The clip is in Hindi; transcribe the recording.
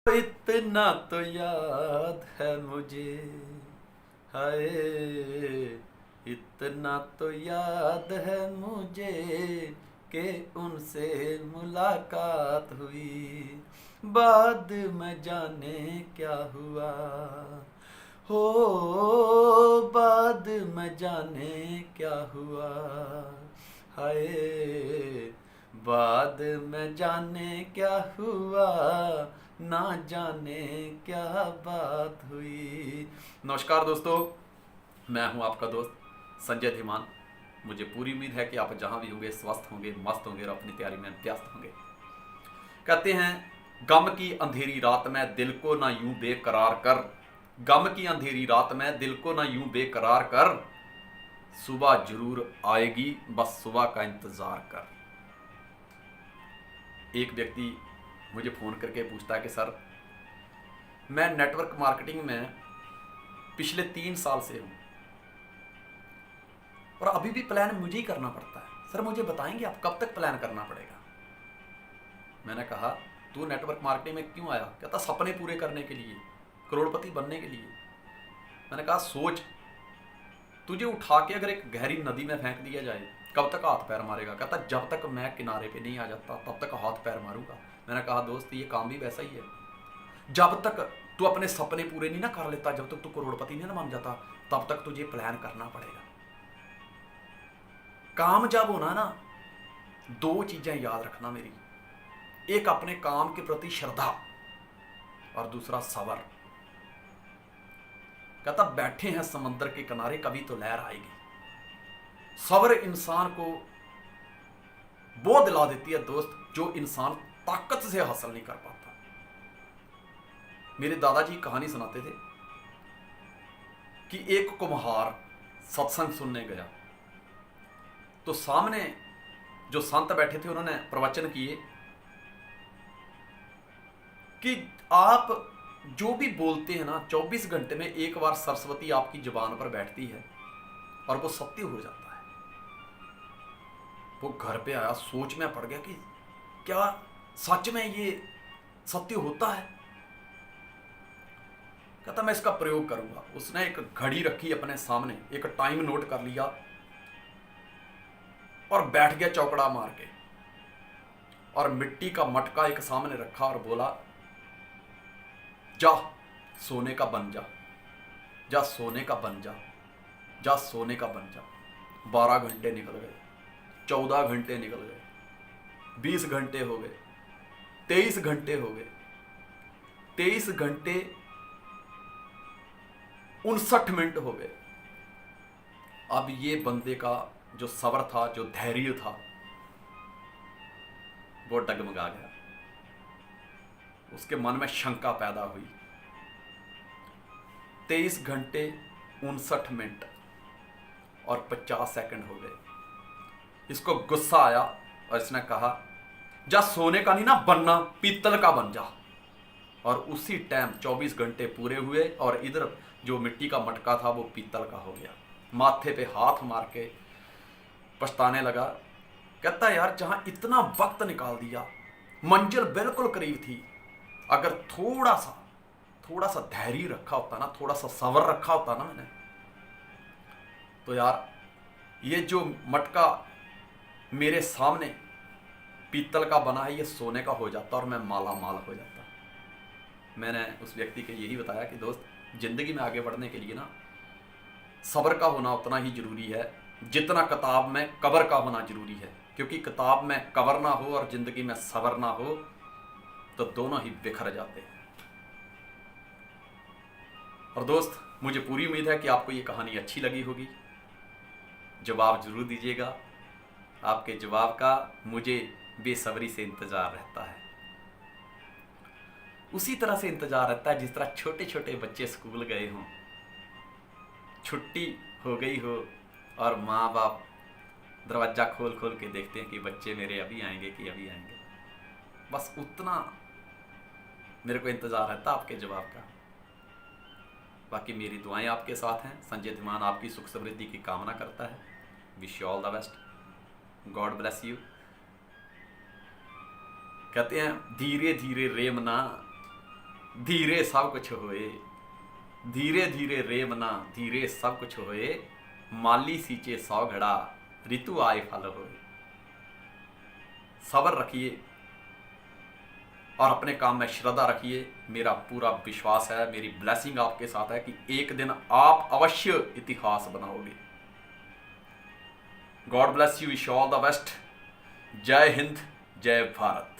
इतना तो याद है मुझे, हाय इतना तो याद है मुझे कि उनसे मुलाकात हुई, बाद में जाने क्या हुआ हो, बाद में जाने क्या हुआ, हाय बाद में जाने क्या हुआ, ना जाने क्या बात हुई। नमस्कार दोस्तों, मैं हूं आपका दोस्त संजय धीमान। मुझे पूरी उम्मीद है कि आप जहां भी होंगे स्वस्थ होंगे, मस्त होंगे और अपनी तैयारी में व्यस्त होंगे। कहते हैं गम की अंधेरी रात में दिल को ना यूं बेकरार कर, गम की अंधेरी रात में दिल को ना यूं बेकरार कर, सुबह जरूर आएगी बस सुबह का इंतजार कर। एक व्यक्ति मुझे फ़ोन करके पूछता है कि सर, मैं नेटवर्क मार्केटिंग में पिछले 3 साल से हूँ और अभी भी प्लान मुझे ही करना पड़ता है। सर मुझे बताएंगे आप कब तक प्लान करना पड़ेगा? मैंने कहा तू नेटवर्क मार्केटिंग में क्यों आया? कहता सपने पूरे करने के लिए, करोड़पति बनने के लिए। मैंने कहा सोच, तुझे उठा के अगर एक गहरी नदी में फेंक दिया जाए कब तक हाथ पैर मारेगा? कहता जब तक मैं किनारे पे नहीं आ जाता तब तक हाथ पैर मारूंगा। मैंने कहा दोस्त ये काम भी वैसा ही है, जब तक तू अपने सपने पूरे नहीं ना कर लेता, जब तक तू करोड़पति नहीं ना बन जाता, तब तक तुझे प्लान करना पड़ेगा। काम जब होना ना, दो चीजें याद रखना मेरी, एक अपने काम के प्रति श्रद्धा और दूसरा सबर। कहता बैठे हैं समंदर के किनारे कभी तो लहर आएगी। सब्र इंसान को वो दिला देती है दोस्त जो इंसान ताकत से हासिल नहीं कर पाता। मेरे दादाजी कहानी सुनाते थे कि एक कुम्हार सत्संग सुनने गया तो सामने जो संत बैठे थे उन्होंने प्रवचन किए कि आप जो भी बोलते हैं ना 24 घंटे में एक बार सरस्वती आपकी जुबान पर बैठती है और वो सत्य हो जाता है। वो घर पे आया, सोच में पड़ गया कि क्या सच में ये सत्य होता है? कहता मैं इसका प्रयोग करूंगा। उसने एक घड़ी रखी अपने सामने, एक टाइम नोट कर लिया और बैठ गया चौकड़ा मार के, और मिट्टी का मटका एक सामने रखा और बोला जा सोने का बन जा, जा सोने का बन जा, जा सोने का बन जा। 12 घंटे निकल गए, 14 घंटे निकल गए, 20 घंटे हो गए, 23 घंटे हो गए, 23 घंटे 59 मिनट हो गए। अब ये बंदे का जो सब्र था, जो धैर्य था, वो डगमगा गया। उसके मन में शंका पैदा हुई। 23 घंटे 59 मिनट और 50 सेकंड हो गए। इसको गुस्सा आया और इसने कहा जा सोने का नहीं ना बनना, पीतल का बन जा। और उसी टाइम 24 घंटे पूरे हुए और इधर जो मिट्टी का मटका था वो पीतल का हो गया। माथे पे हाथ मार के पछताने लगा। कहता यार जहां इतना वक्त निकाल दिया, मंजिल बिल्कुल करीब थी, अगर थोड़ा सा धैर्य रखा होता ना, थोड़ा सा सब्र रखा होता ना मैंने, तो यार ये जो मटका मेरे सामने पीतल का बना है ये सोने का हो जाता और मैं माला माल हो जाता। मैंने उस व्यक्ति को यही बताया कि दोस्त जिंदगी में आगे बढ़ने के लिए ना सब्र का होना उतना ही जरूरी है जितना किताब में कबर का होना जरूरी है। क्योंकि किताब में कबर ना हो और जिंदगी में सब्र ना हो तो दोनों ही बिखर जाते हैं। और दोस्त मुझे पूरी उम्मीद है कि आपको ये कहानी अच्छी लगी होगी। जवाब जरूर दीजिएगा, आपके जवाब का मुझे बेसब्री से इंतजार रहता है। उसी तरह से इंतजार रहता है जिस तरह छोटे छोटे बच्चे स्कूल गए हों, छुट्टी हो गई हो और माँ बाप दरवाज़ा खोल खोल के देखते हैं कि बच्चे मेरे अभी आएंगे कि अभी आएंगे। बस उतना मेरे को इंतज़ार रहता आपके जवाब का। बाकी मेरी दुआएं आपके साथ हैं। संजय धीमान आपकी सुख समृद्धि की कामना करता है। Wish you all the best, God bless you. कहते हैं धीरे धीरे रेमना, धीरे सब कुछ होए, धीरे धीरे रेवना धीरे सब कुछ होए, माली सींचे 100 घड़ा ऋतु आए फल होए। सब्र रखिए और अपने काम में श्रद्धा रखिए। मेरा पूरा विश्वास है, मेरी ब्लेसिंग आपके साथ है कि एक दिन आप अवश्य इतिहास बनाओगे। God bless you, wish all the best. जय हिंद, जय भारत।